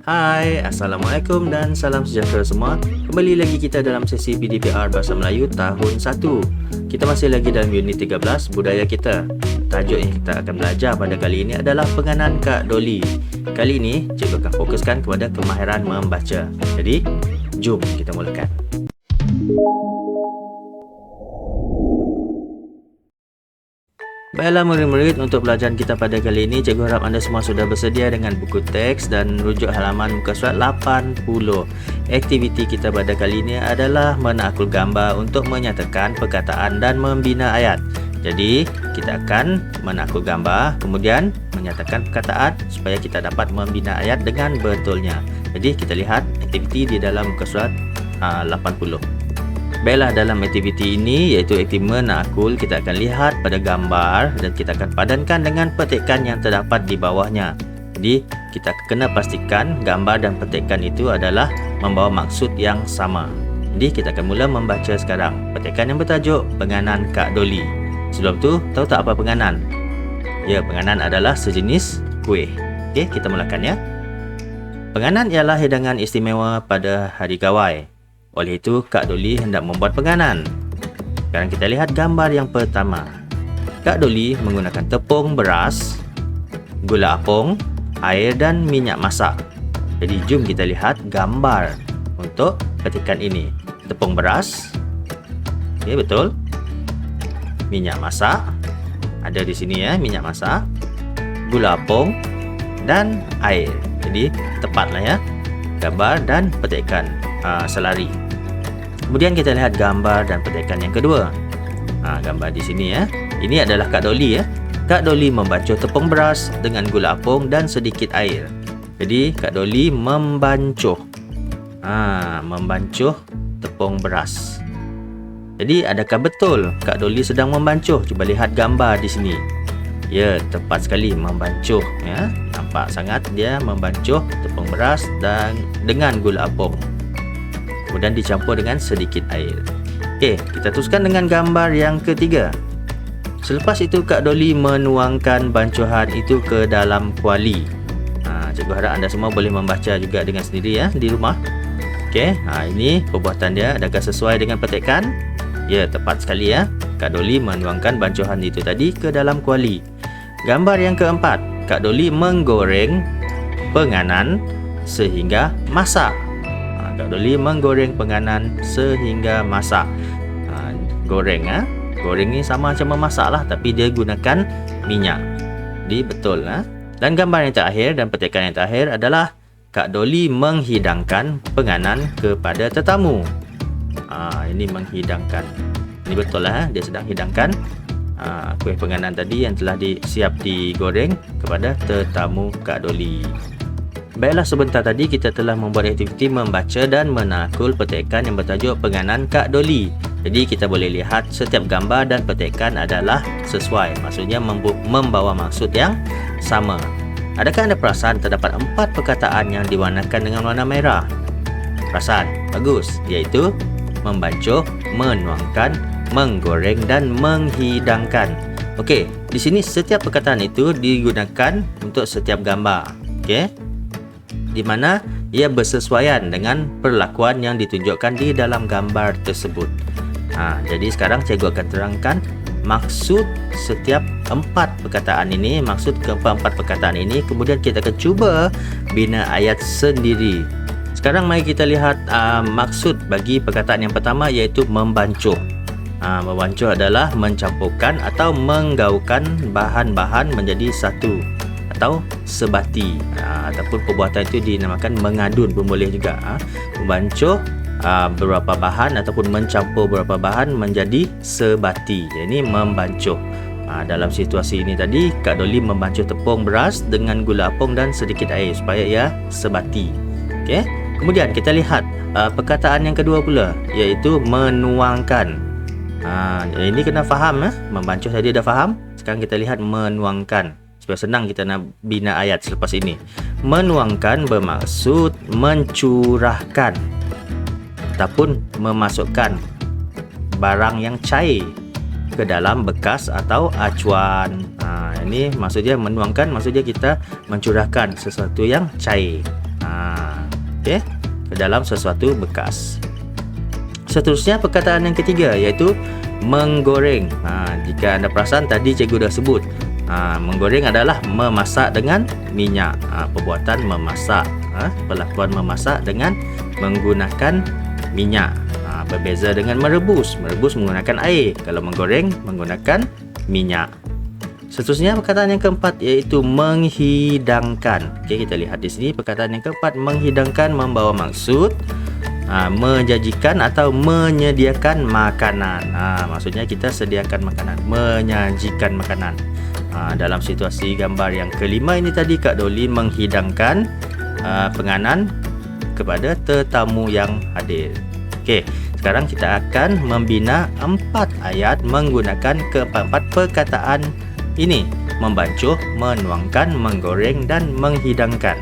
Hai, Assalamualaikum dan salam sejahtera semua. Kembali lagi kita dalam sesi PDPR Bahasa Melayu tahun 1. Kita masih lagi dalam unit 13, budaya kita. Tajuk yang kita akan belajar pada kali ini adalah penganan Kak Dolly. Kali ini, cikgu akan fokuskan kepada kemahiran membaca. Jadi, jom kita mulakan. Baiklah murid-murid, untuk pelajaran kita pada kali ini, cikgu harap anda semua sudah bersedia dengan buku teks dan rujuk halaman muka surat 80. Aktiviti kita pada kali ini adalah menakul gambar untuk menyatakan perkataan dan membina ayat. Jadi, kita akan menakul gambar, kemudian menyatakan perkataan supaya kita dapat membina ayat dengan betulnya. Jadi, kita lihat aktiviti di dalam muka surat 80. Baiklah, dalam aktiviti ini iaitu aktiviti menakul, kita akan lihat pada gambar dan kita akan padankan dengan petikan yang terdapat di bawahnya. Jadi, kita kena pastikan gambar dan petikan itu adalah membawa maksud yang sama. Jadi, kita akan mula membaca sekarang. Petikan yang bertajuk Penganan Kak Dolly. Sebelum tu, tahu tak apa penganan? Ya, penganan adalah sejenis kuih. Okey, kita mulakan ya. Penganan ialah hidangan istimewa pada hari gawai. Oleh itu, Kak Dolly hendak membuat penganan. Sekarang kita lihat gambar yang pertama. Kak Dolly menggunakan tepung beras, gula apung, air dan minyak masak. Jadi, jom kita lihat gambar untuk petikan ini. Tepung beras. Okey, betul. Minyak masak. Ada di sini ya, minyak masak. Gula apung dan air. Jadi, tepatlah ya. Gambar dan petikan selari. Kemudian kita lihat gambar dan petikan yang kedua. Gambar di sini ya. Ini adalah Kak Dolly ya. Kak Dolly membancuh tepung beras dengan gula apung dan sedikit air. Jadi Kak Dolly membancuh. Membancuh tepung beras. Jadi adakah betul Kak Dolly sedang membancuh? Cuba lihat gambar di sini. Ya, tepat sekali membancuh ya. Nampak sangat dia membancuh tepung beras dan dengan gula apung. Kemudian dicampur dengan sedikit air. Okey, kita teruskan dengan gambar yang ketiga. Selepas itu Kak Dolly menuangkan bancuhan itu ke dalam kuali. Cikgu harap anda semua boleh membaca juga dengan sendiri ya di rumah. Okey, ini perbuatan dia. Adakah sesuai dengan petikan? Ya, tepat sekali ya. Kak Dolly menuangkan bancuhan itu tadi ke dalam kuali. Gambar yang keempat, Kak Dolly menggoreng penganan sehingga masak. Kak Dolly menggoreng penganan sehingga masak. Goreng Goreng ni sama macam memasak lah, tapi dia gunakan minyak. Jadi betul Dan gambar yang terakhir dan petikan yang terakhir adalah Kak Dolly menghidangkan penganan kepada tetamu. Ini menghidangkan. Ini betul lah dia sedang hidangkan kuih penganan tadi yang telah siap digoreng kepada tetamu Kak Dolly. Baiklah, sebentar tadi kita telah membuat aktiviti membaca dan menakul petikan yang bertajuk Penganan Kak Dolly. Jadi kita boleh lihat setiap gambar dan petikan adalah sesuai. Maksudnya membawa maksud yang sama. Adakah anda perasan terdapat 4 perkataan yang diwarnakan dengan warna merah? Perasan? Bagus. Iaitu membancuh, menuangkan, menggoreng dan menghidangkan. Okey, di sini setiap perkataan itu digunakan untuk setiap gambar. Okey, di mana ia bersesuaian dengan perlakuan yang ditunjukkan di dalam gambar tersebut. Jadi sekarang cikgu akan terangkan maksud setiap 4 perkataan ini, maksud keempat perkataan ini, kemudian kita akan cuba bina ayat sendiri. Sekarang mari kita lihat maksud bagi perkataan yang pertama, iaitu membancuh. Membancuh adalah mencampurkan atau menggaulkan bahan-bahan menjadi satu atau sebati, ataupun perbuatan itu dinamakan mengadun pun boleh juga. Membancuh beberapa bahan ataupun mencampur beberapa bahan menjadi sebati. Ini membancuh. Dalam situasi ini tadi, Kak Dolly membancuh tepung beras dengan gula apung dan sedikit air supaya ia sebati. Okey. Kemudian kita lihat perkataan yang kedua pula, iaitu menuangkan. Ini kena faham membancuh tadi dah faham. Sekarang kita lihat menuangkan. Supaya senang kita nak bina ayat selepas ini. Menuangkan bermaksud mencurahkan ataupun memasukkan barang yang cair ke dalam bekas atau acuan. Ini maksudnya menuangkan, maksudnya kita mencurahkan sesuatu yang cair. Okey, ke dalam sesuatu bekas. Seterusnya perkataan yang ketiga iaitu menggoreng. Jika anda perasan tadi cikgu dah sebut, menggoreng adalah memasak dengan minyak. Perbuatan memasak, perlakuan memasak dengan menggunakan minyak. Berbeza dengan merebus. Merebus menggunakan air. Kalau menggoreng menggunakan minyak. Seterusnya perkataan yang keempat iaitu menghidangkan. Okey, kita lihat di sini perkataan yang keempat, menghidangkan membawa maksud menjanjikan atau menyediakan makanan. Maksudnya kita sediakan makanan, menyajikan makanan. Dalam situasi gambar yang kelima ini tadi, Kak Doli menghidangkan penganan kepada tetamu yang hadir. Okey, sekarang kita akan membina 4 ayat menggunakan keempat perkataan ini: membancuh, menuangkan, menggoreng dan menghidangkan.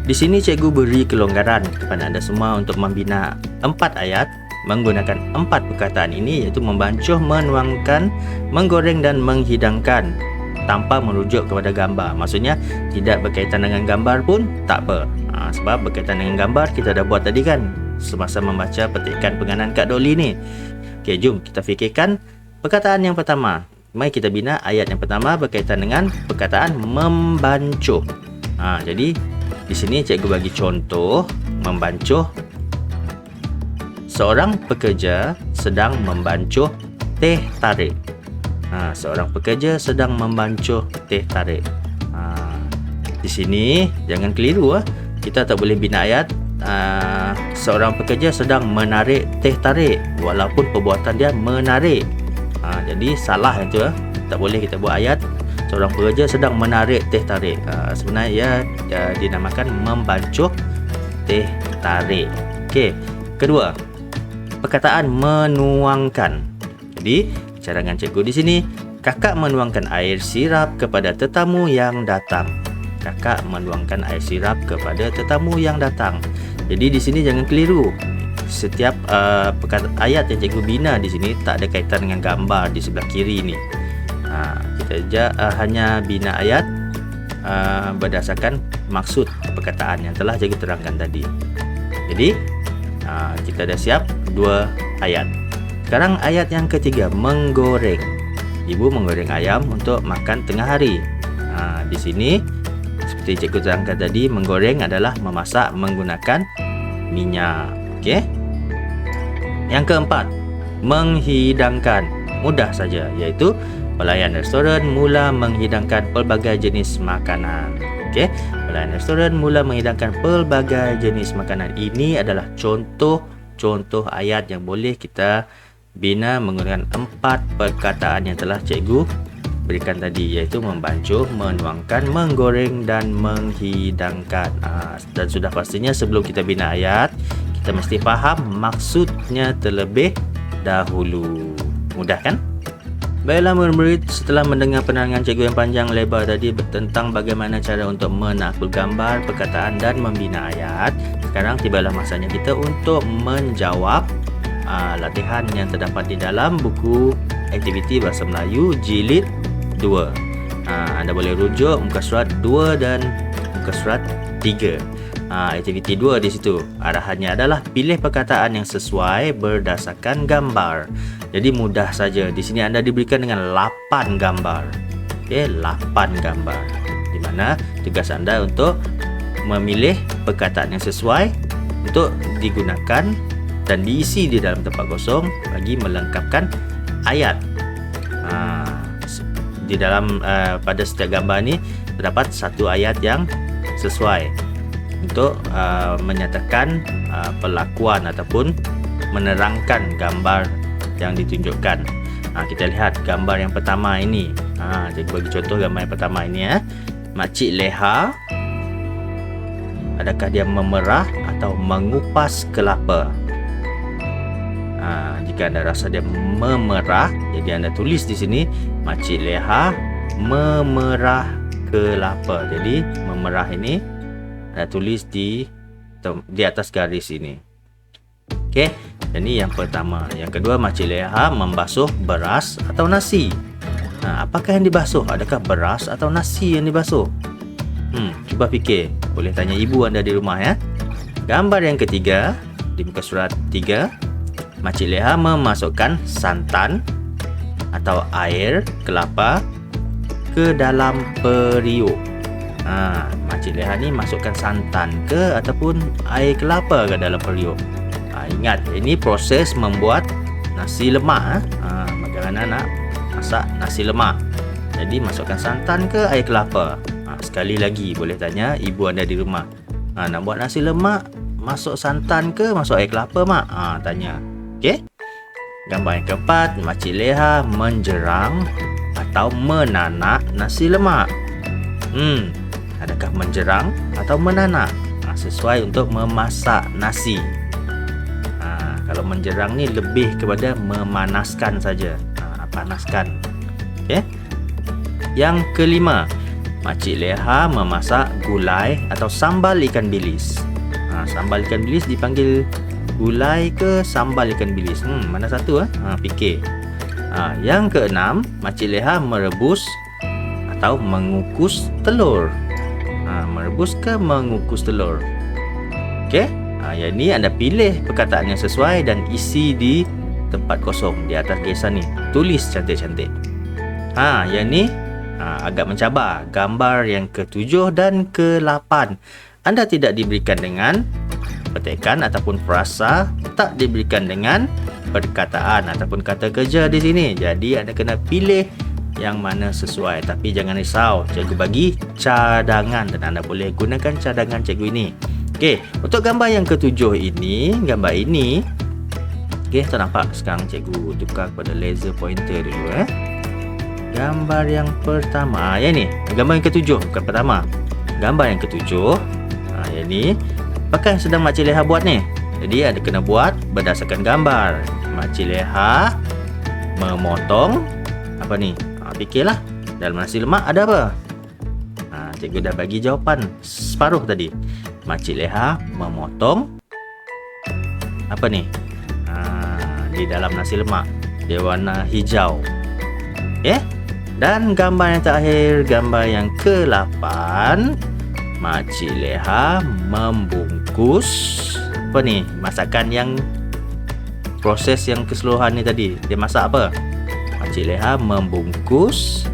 Di sini cikgu beri kelonggaran kepada anda semua untuk membina 4 ayat menggunakan 4 perkataan ini, iaitu membancuh, menuangkan, menggoreng dan menghidangkan tanpa merujuk kepada gambar. Maksudnya tidak berkaitan dengan gambar pun tak apa. Sebab berkaitan dengan gambar kita dah buat tadi kan semasa membaca petikan penganan Kak Doli ni. Okey, jom kita fikirkan perkataan yang pertama. Mari kita bina ayat yang pertama berkaitan dengan perkataan membancuh. Jadi di sini cikgu bagi contoh membancuh. Seorang pekerja sedang membancuh teh tarik. Seorang pekerja sedang membancuh teh tarik. Di sini jangan keliru. Kita tak boleh bina ayat seorang pekerja sedang menarik teh tarik walaupun perbuatan dia menarik. Jadi salah itu. Tak boleh kita buat ayat seorang pekerja sedang menarik teh tarik. Sebenarnya ia dinamakan membancuh teh tarik. Okey, kedua, perkataan menuangkan. Jadi carangan cikgu di sini, kakak menuangkan air sirap kepada tetamu yang datang. Kakak menuangkan air sirap kepada tetamu yang datang. Jadi di sini jangan keliru. Setiap ayat yang cikgu bina di sini tak ada kaitan dengan gambar di sebelah kiri ni. Kita hanya bina ayat berdasarkan maksud perkataan yang telah cikgu terangkan tadi. Jadi kita dah siap 2 ayat. Sekarang ayat yang ketiga, menggoreng. Ibu menggoreng ayam untuk makan tengah hari. Di sini seperti cikgu terangkan tadi, menggoreng adalah memasak menggunakan minyak. Okey. Yang keempat, menghidangkan. Mudah saja, iaitu pelayan restoran mula menghidangkan pelbagai jenis makanan. Okey, pelayan restoran mula menghidangkan pelbagai jenis makanan. Ini adalah contoh ayat yang boleh kita bina menggunakan 4 perkataan yang telah cikgu berikan tadi, iaitu membancuh, menuangkan, menggoreng dan menghidangkan. Dan sudah pastinya sebelum kita bina ayat, kita mesti faham maksudnya terlebih dahulu. Mudah kan? Baiklah murid-murid, setelah mendengar penerangan cikgu yang panjang lebar tadi tentang bagaimana cara untuk menakul gambar, perkataan dan membina ayat, sekarang tibalah masanya kita untuk menjawab latihan yang terdapat di dalam buku aktiviti Bahasa Melayu Jilid 2. Anda boleh rujuk muka surat 2 dan muka surat 3. Aktiviti 2 di situ arahannya adalah pilih perkataan yang sesuai berdasarkan gambar. Jadi mudah saja. Di sini anda diberikan dengan 8 gambar. Okey, 8 gambar. Di mana tugas anda untuk memilih perkataan yang sesuai untuk digunakan dan diisi di dalam tempat kosong bagi melengkapkan ayat. Di dalam pada setiap gambar ni terdapat satu ayat yang sesuai untuk menyatakan perlakuan ataupun menerangkan gambar yang ditunjukkan. Kita lihat gambar yang pertama ini. Jadi bagi contoh gambar yang pertama ini Makcik Leha, adakah dia memerah atau mengupas kelapa? Jika anda rasa dia memerah, jadi anda tulis di sini Makcik Leha memerah kelapa. Jadi memerah ini anda tulis di atas garis ini. Okey, ini yang pertama. Yang kedua, Makcik Leha membasuh beras atau nasi. Apakah yang dibasuh? Adakah beras atau nasi yang dibasuh? Cuba fikir. Boleh tanya ibu anda di rumah ya. Gambar yang ketiga di muka surat 3. Makcik Leha memasukkan santan atau air kelapa ke dalam periuk. Makcik Leha ni masukkan santan ke ataupun air kelapa ke dalam periuk. Ingat, ini proses membuat nasi lemak. Bagaimana nak masak nasi lemak. Jadi masukkan santan ke air kelapa. Sekali lagi boleh tanya ibu anda di rumah. Nak buat nasi lemak, masuk santan ke masuk air kelapa mak? Tanya. Okey. Gambar yang keempat, Makcik Leha menjerang atau menanak nasi lemak. Adakah menjerang atau menanak? Sesuai untuk memasak nasi. Kalau menjerang ni lebih kepada memanaskan saja. Panaskan. Okey. Yang kelima, Makcik Leha memasak gulai atau sambal ikan bilis. Sambal ikan bilis dipanggil gulai ke sambal ikan bilis? Mana satu? Fikir. Yang keenam, Makcik Leha merebus atau mengukus telur. Merebus ke mengukus telur? Okey. Yang ni anda pilih perkataan yang sesuai dan isi di tempat kosong di atas garisan ni. Tulis cantik-cantik. Yang ni agak mencabar. Gambar yang ke-7 dan ke-8. Anda tidak diberikan dengan petikan ataupun frasa, tak diberikan dengan perkataan ataupun kata kerja di sini. Jadi anda kena pilih yang mana sesuai. Tapi jangan risau, cikgu bagi cadangan dan anda boleh gunakan cadangan cikgu ini. Okey, untuk gambar yang ke-7 ini, gambar ini. Okey, tak nampak? Sekarang cikgu tukar kepada laser pointer dulu Gambar yang pertama, yang ni, gambar yang ke-7, bukan pertama. Gambar yang ke-7, yang ni, apakah yang sedang Makcik Leha buat ni? Jadi ada kena buat berdasarkan gambar. Makcik Leha memotong apa ni? Fikirlah, dalam nasi lemak ada apa? Cikgu dah bagi jawapan separuh tadi. Makcik Leha memotong apa ni? Di dalam nasi lemak, dia warna hijau. Dan gambar yang terakhir, gambar yang ke-8, Makcik Leha membungkus apa ni? Masakan yang proses yang keseluruhan ni tadi. Dia masak apa? Makcik Leha membungkus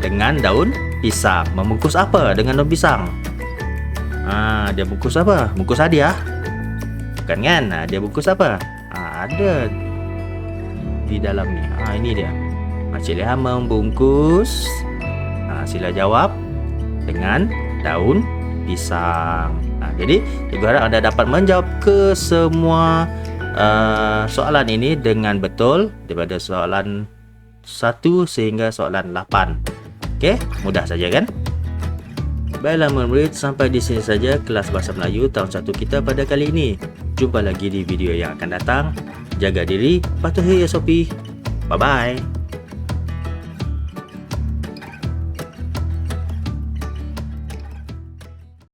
dengan daun pisang. Membungkus apa dengan daun pisang? Dia bungkus apa? Bungkus hadiah? Bukan kan? Dia bungkus apa? Ada di dalam ni. Ini dia. Makcik Leha membungkus, sila jawab, dengan daun pisang. Jadi cikgu harap anda dapat menjawab ke semua soalan ini dengan betul daripada soalan 1 sehingga soalan 8. Okey, mudah saja kan? Baiklah murid, sampai di sini saja kelas Bahasa Melayu tahun 1 kita pada kali ini. Jumpa lagi di video yang akan datang. Jaga diri, patuhi SOP. Bye-bye.